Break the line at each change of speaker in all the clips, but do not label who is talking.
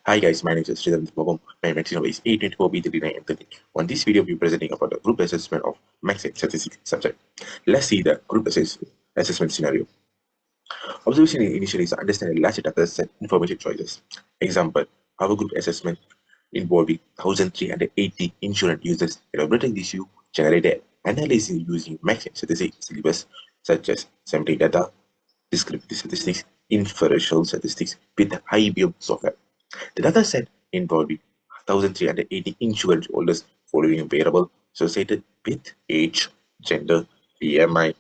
Hi guys, my name is Sridhar. My max number is 824B39M30. On this video, we'll be presenting about the group assessment of max and statistics subject. Let's see the assessment scenario. Observation initially is to understand a large data set information choices. Example, our group assessment involving 1,380 insurance users elaborating the issue generated analysis using max and statistics syllabus such as sampling data, descriptive statistics, inferential statistics with IBM software. The dataset involved 1,380 insurance holders following a variable associated with age, gender, BMI,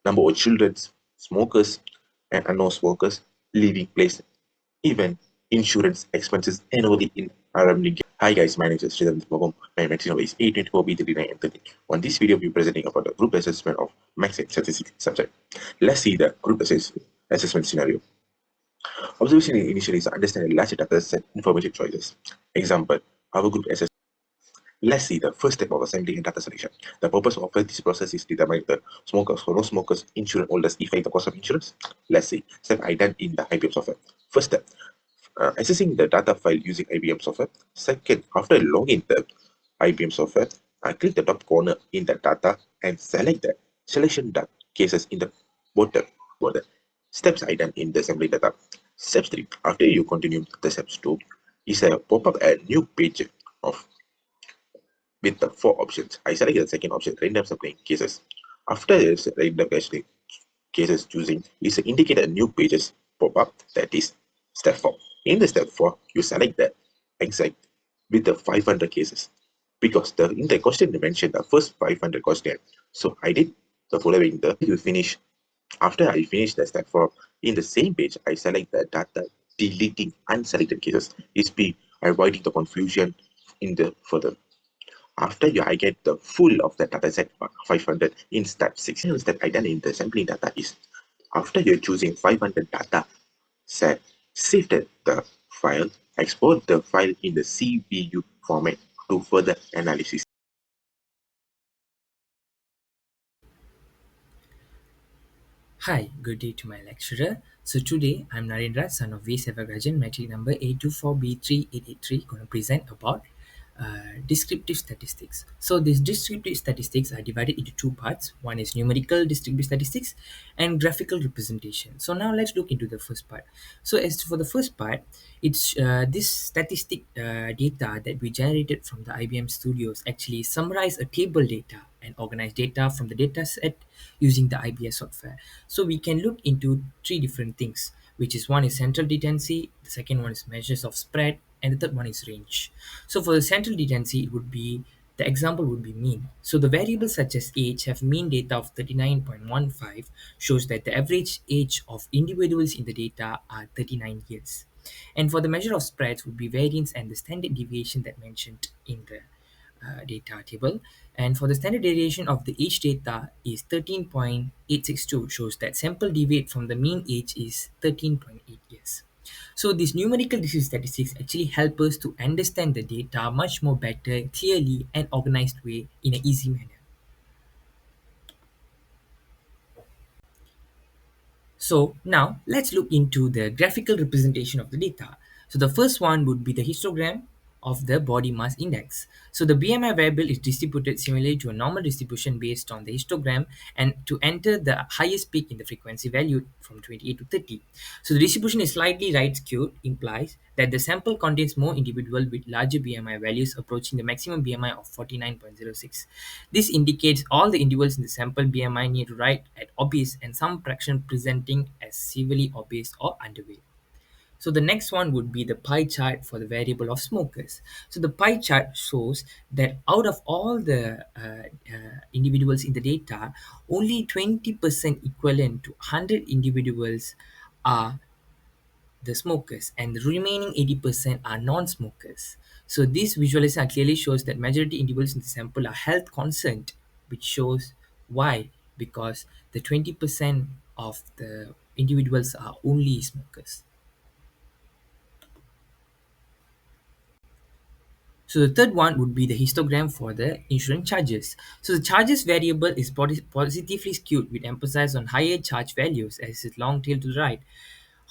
number of children, smokers, and unknown smokers, living place, even insurance expenses annually in RMD. Hi guys, my name is Sridhar. My max number is 824B39M30. On this video, we'll be presenting about the group assessment of max and statistics subject. Let's see the assessment scenario. Observation initially is to understand a large data set information choices. Example, our group assessment. Let's see the first step of assembling and data selection. The purpose of this process is determining the smokers or no smokers, insurance holders effect the cost of insurance. Let's see. Step I done in the IBM software. First step, accessing the data file using IBM software. Second, after logging the IBM software, I click the top corner in the data and select the selection data cases in the bottom border. Steps I done in the assembly data. Step 3. After you continue the steps 2, is a pop-up a new page of with the 4 options. I select the second option, random sampling cases. After this random sampling cases choosing is to indicate a new pages pop up, that is step 4. In the step 4, you select the exact with the 500 cases because in the question they mentioned the first 500 question. So I did the following. You finish. After I finish the step 4, in the same page I select the data deleting unselected cases is be avoiding the confusion in the further. After I get the full of the data set 500 in step 6. The step I done in the sampling data is after you're choosing 500 data set, save the file, export the file in the CVU format to further analysis.
Hi, good day to my lecturer. So today I'm Narendra, son of V. Sevagajan, metric number A24B3883, going to present about descriptive statistics. So these descriptive statistics are divided into two parts. One is numerical descriptive statistics and graphical representation. So now let's look into the first part. So as for the first part, it's this statistic data that we generated from the IBM studios actually summarize a table data and organize data from the data set using the IBS software. So we can look into three different things, which is one is central detency, the second one is measures of spread, and the third one is range. So for the central detency, it would be the example would be mean. So the variables such as age have mean data of 39.15 shows that the average age of individuals in the data are 39 years. And for the measure of spreads would be variance and the standard deviation that mentioned in the data table. And for the standard deviation of the age data is 13.862 shows that sample deviate from the mean age is 13.8 years. So these numerical disease statistics actually help us to understand the data much more better, clearly and organized way in an easy manner. So now let's look into the graphical representation of the data. So the first one would be the histogram of the body mass index. So the BMI variable is distributed similarly to a normal distribution based on the histogram and to enter the highest peak in the frequency value from 28 to 30. So the distribution is slightly right skewed, implies that the sample contains more individuals with larger BMI values approaching the maximum BMI of 49.06. This indicates all the individuals in the sample BMI near to right at obese and some fraction presenting as severely obese or underweight. So the next one would be the pie chart for the variable of smokers. So the pie chart shows that out of all the individuals in the data, only 20% equivalent to 100 individuals are the smokers and the remaining 80% are non-smokers. So this visualization clearly shows that majority individuals in the sample are health concerned, which shows why, because the 20% of the individuals are only smokers. So the third one would be the histogram for the insurance charges. So the charges variable is positively skewed with emphasis on higher charge values as it's long tail to the right.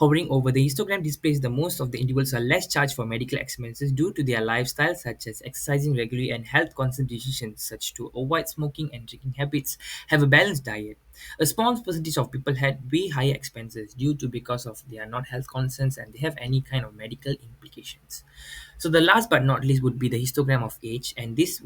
Hovering over the histogram displays the most of the individuals are less charged for medical expenses due to their lifestyle, such as exercising regularly and health conscious decisions such to avoid smoking and drinking habits, have a balanced diet. A small percentage of people had way higher expenses due to because of they are not health concerns and they have any kind of medical implications. So the last but not least would be the histogram of age, and this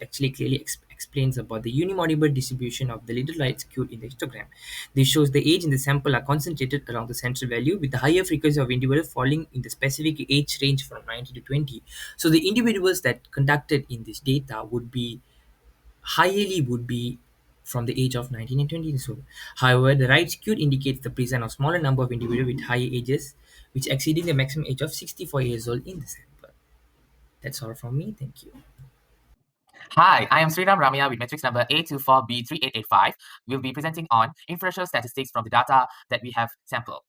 actually clearly explains about the unimodable distribution of the little light skewed in the histogram. This shows the age in the sample are concentrated around the central value, with the higher frequency of individual falling in the specific age range from 90 to 20. So the individuals that conducted in this data would be from the age of 19 and 20 years old. However, the right skewed indicates the presence of smaller number of individuals with higher ages, which exceeding the maximum age of 64 years old in the sample. That's all from me. Thank you.
Hi, I am Sriram Ramaya with matrix number A24B3885. We'll be presenting on inferential statistics from the data that we have sampled.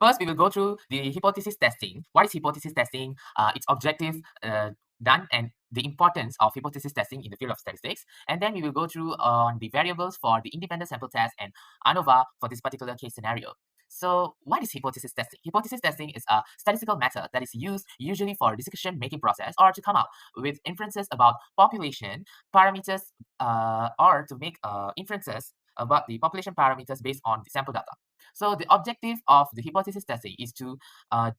First, we will go through the hypothesis testing. What is hypothesis testing? Its objective done and the importance of hypothesis testing in the field of statistics. And then we will go through on the variables for the independent sample test and ANOVA for this particular case scenario. So what is hypothesis testing? Hypothesis testing is a statistical method that is used usually for decision-making process or to come up with inferences about population parameters or to make inferences about the population parameters based on the sample data. So the objective of the hypothesis testing is to uh,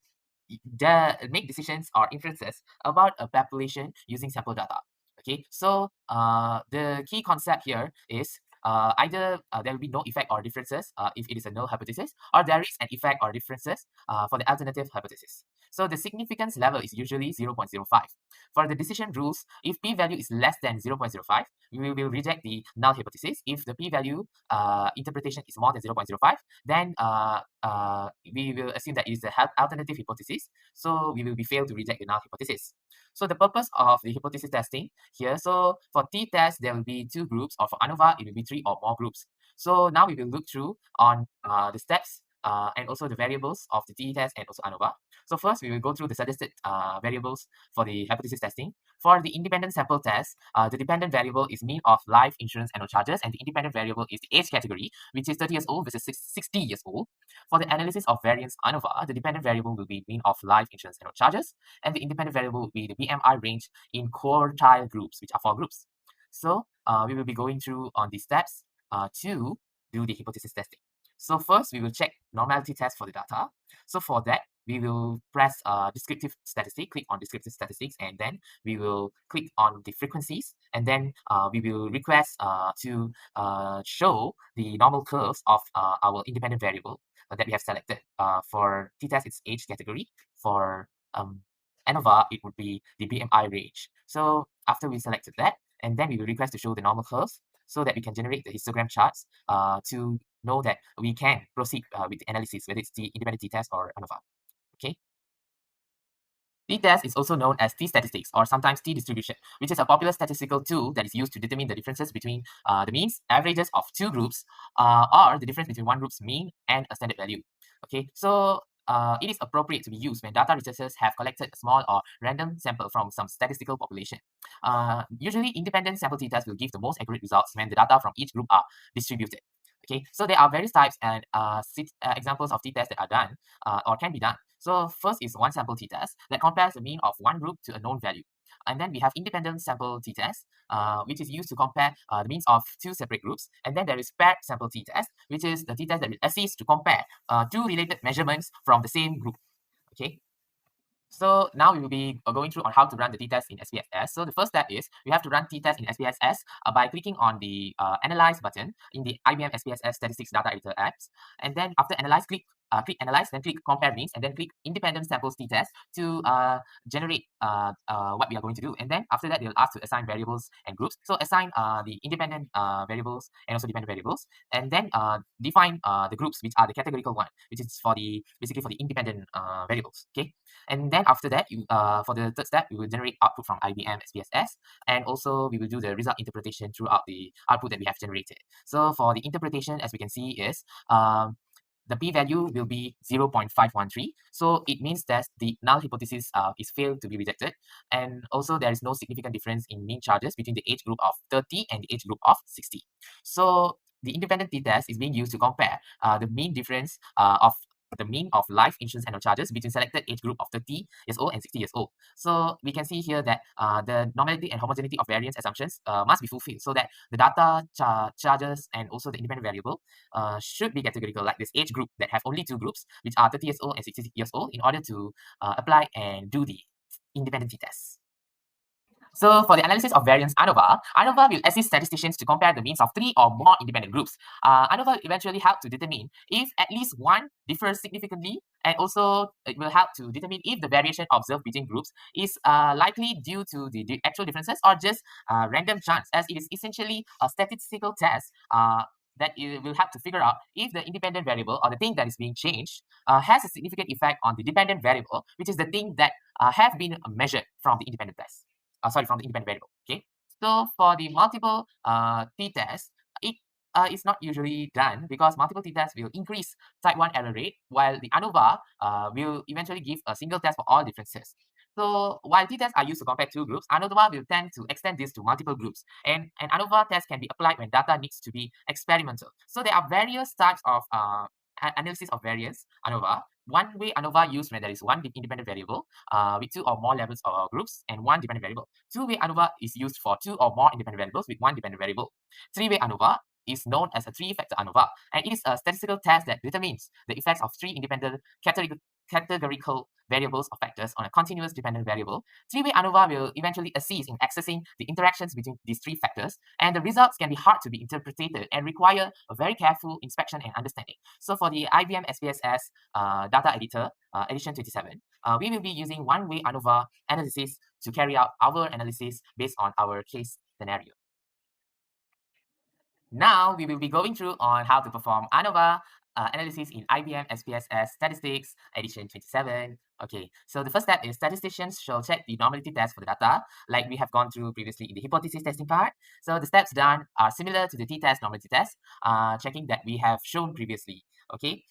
make decisions or inferences about a population using sample data. Okay, so the key concept here is either there will be no effect or differences if it is a null hypothesis, or there is an effect or differences for the alternative hypothesis. So the significance level is usually 0.05. For the decision rules, if p-value is less than 0.05, we will reject the null hypothesis. If the p-value interpretation is more than 0.05, then we will assume that it is the alternative hypothesis. So we will be failed to reject the null hypothesis. So the purpose of the hypothesis testing here, so for t-test, there will be 2 groups, or for ANOVA, it will be 3 or more groups. So now we will look through on the steps and also the variables of the t-test and also ANOVA. So first, we will go through the suggested variables for the hypothesis testing. For the independent sample test, the dependent variable is mean of life insurance annual charges, and the independent variable is the age category, which is 30 years old versus 60 years old. For the analysis of variance ANOVA, the dependent variable will be mean of life insurance annual charges, and the independent variable will be the BMI range in quartile groups, which are 4 groups. So we will be going through on these steps to do the hypothesis testing. So first, we will check normality test for the data. So for that, we will press descriptive statistic, click on descriptive statistics, and then we will click on the frequencies, and then we will request to show the normal curves of our independent variable that we have selected. For t-test, it's age category. For ANOVA, it would be the BMI range. So after we selected that, and then we will request to show the normal curves so that we can generate the histogram charts to know that we can proceed with the analysis, whether it's the independent t-test or ANOVA. Okay. T-test is also known as t-statistics or sometimes t-distribution, which is a popular statistical tool that is used to determine the differences between the means, averages of 2 groups, or the difference between one group's mean and a standard value. Okay, so it is appropriate to be used when data researchers have collected a small or random sample from some statistical population. Usually, independent sample t-tests will give the most accurate results when the data from each group are distributed. Okay, so there are various types and examples of t-tests that are done or can be done. So first is one sample t-test that compares the mean of one group to a known value. And then we have independent sample t-test, which is used to compare the means of 2 separate groups. And then there is paired sample t-test, which is the t-test that will assist to compare 2 related measurements from the same group. Okay. So now we will be going through on how to run the t-test in SPSS. So the first step is we have to run t-test in SPSS by clicking on the Analyze button in the IBM SPSS Statistics Data Editor apps. And then after Analyze, click Analyze, then click Compare Means, and then click Independent Samples t-test to generate what we are going to do. And then after that, they'll ask to assign variables and groups. So assign the independent variables and also dependent variables, and then define the groups, which are the categorical one, which is for the basically for the independent variables. Okay. And then after that, for the third step, we will generate output from IBM SPSS, and also we will do the result interpretation throughout the output that we have generated. So for the interpretation, as we can see, is the p-value will be 0.513. So it means that the null hypothesis is failed to be rejected. And also there is no significant difference in mean charges between the age group of 30 and the age group of 60. So the independent t-test is being used to compare the mean difference of the mean of life insurance annual charges between selected age group of 30 years old and 60 years old. So we can see here that the normality and homogeneity of variance assumptions must be fulfilled so that the data charges and also the independent variable should be categorical, like this age group that have only two groups, which are 30 years old and 60 years old, in order to apply and do the independent t-test. So for the analysis of variance ANOVA will assist statisticians to compare the means of three or more independent groups. ANOVA will eventually help to determine if at least one differs significantly, and also it will help to determine if the variation observed between groups is likely due to the actual differences or just random chance, as it is essentially a statistical test that it will help to figure out if the independent variable or the thing that is being changed has a significant effect on the dependent variable, which is the thing that have been measured from the independent test. From the independent variable. Okay. So for the multiple t-test, it is not usually done because multiple t-tests will increase type 1 error rate, while the ANOVA will eventually give a single test for all differences. So while t-tests are used to compare two groups, ANOVA will tend to extend this to multiple groups. And an ANOVA test can be applied when data needs to be experimental. So there are various types of analysis of variance ANOVA. One-way ANOVA used when there is one independent variable with two or more levels or groups and one dependent variable. Two-way ANOVA is used for two or more independent variables with one dependent variable. Three-way ANOVA is known as a three-factor ANOVA, and it is a statistical test that determines the effects of three independent categorical variables or factors on a continuous dependent variable. Three-way ANOVA will eventually assist in accessing the interactions between these three factors, and the results can be hard to be interpreted and require a very careful inspection and understanding. So for the IBM SPSS data editor, edition 27, we will be using one-way ANOVA analysis to carry out our analysis based on our case scenario. Now we will be going through on how to perform ANOVA analysis in IBM SPSS Statistics Edition 27. Okay, so the first step is statisticians shall check the normality test for the data, like we have gone through previously in the hypothesis testing part. So the steps done are similar to the t-test normality test, checking that we have shown previously. Okay,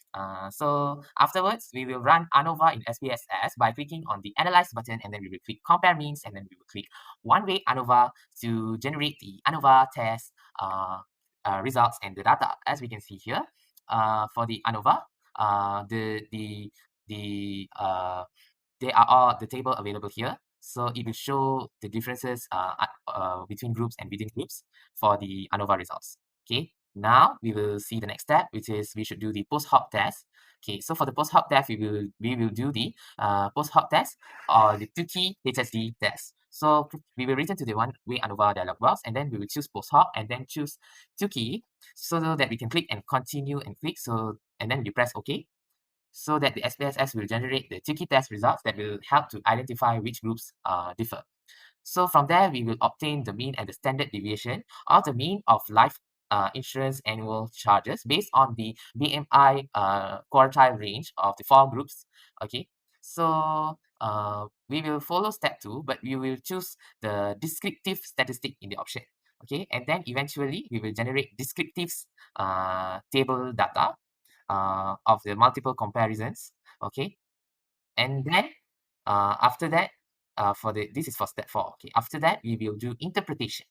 so afterwards we will run ANOVA in SPSS by clicking on the Analyze button, and then we will click Compare Means, and then we will click One-Way ANOVA to generate the ANOVA test results and the data. As we can see here, for the ANOVA, they are all the table available here. So it will show the differences between groups and within groups for the ANOVA results. Okay, now we will see the next step, which is we should do the post hoc test. Okay, so for the post hoc test, we will do the post hoc test or the Tukey HSD test. So we will return to the one-way ANOVA dialog box, and then we will choose post hoc and then choose Tukey, so that we can click and continue and click. So and then you press OK, so that the SPSS will generate the Tukey test results that will help to identify which groups differ. So from there, we will obtain the mean and the standard deviation of the mean of life insurance annual charges based on the BMI quartile range of the four groups. Okay, so we will follow step 2, but we will choose the descriptive statistic in the option. Okay, and then eventually we will generate descriptive table data of the multiple comparisons. Okay, and then after that, this is for step 4. Okay, after that we will do interpretation.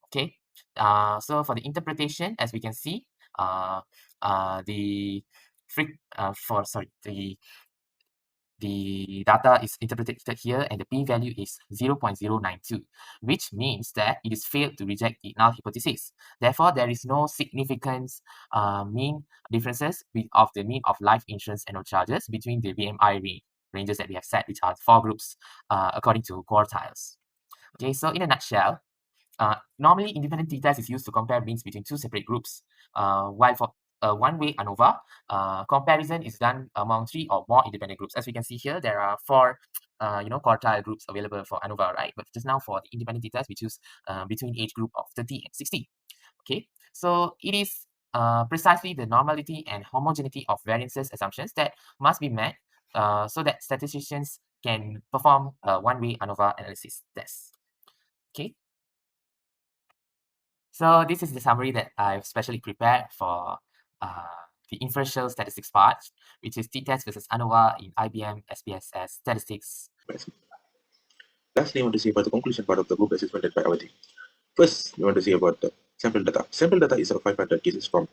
Okay, so for the interpretation, as we can see, the data is interpreted here, and the p-value is 0.092, which means that it is failed to reject the null hypothesis. Therefore, there is no significant mean differences of the mean of life insurance annual charges between the BMI ranges that we have set, which are 4 groups according to quartiles. Okay, so in a nutshell, normally independent t-test is used to compare means between two separate groups, while for one-way ANOVA, comparison is done among 3 or more independent groups. As we can see here, there are 4 quartile groups available for ANOVA, right? But just now for the independent t-test, we choose between age group of 30 and 60. Okay, so it is precisely the normality and homogeneity of variances assumptions that must be met so that statisticians can perform a one-way ANOVA analysis test. Okay, so this is the summary that I've specially prepared for the inferential statistics part, which is t-test versus ANOVA in IBM SPSS Statistics.
Lastly, I want to say about the conclusion part of the group assessment led by our team. First, we want to say about the Sample data. Sample data is of 500 cases from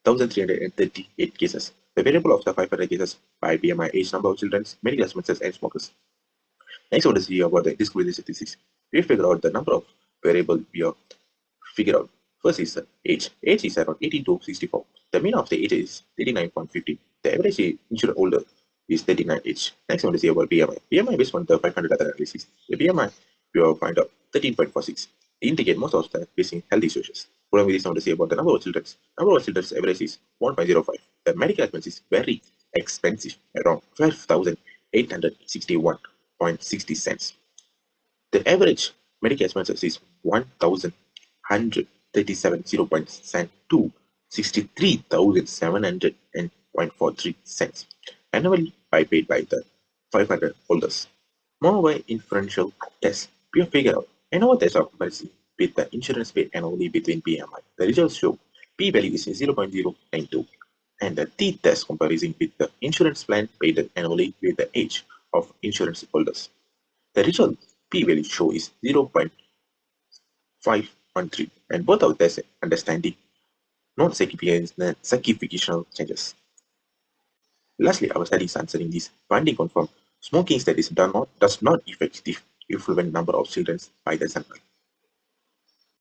1,338 cases. The variable of the 500 cases by BMI, age, number of children, medical expenses, and smokers. Next, I want to see about the discriminant statistics. We figure out the number of variables we have figured out. First is age. Age is around 18 to 64. The mean of the age is 39.50. The average insured older is 39 age. Next, I want to see about BMI. BMI based on the 500 data analysis. The BMI we will find out 13.46. They indicate most of the facing health issues. Following this, I want to say about the number of children. Number of children's average is 1.05. The medical expense is very expensive, around 12,861.60 cents. The average medical expenses is 1,137 to 63,700.43 cents annually paid by the 500 holders. Moreover, inferential tests, we have figured out annual test of comparison with the insurance paid annually between BMI. The results show P value is 0.092 and the t-test comparison with the insurance plan paid annually with the age of insurance holders. The result P value show is 0.513 and both of tests understanding non-significant changes. Lastly, our studies answering this finding confirm smoking studies does not effective influence number of children by the sample.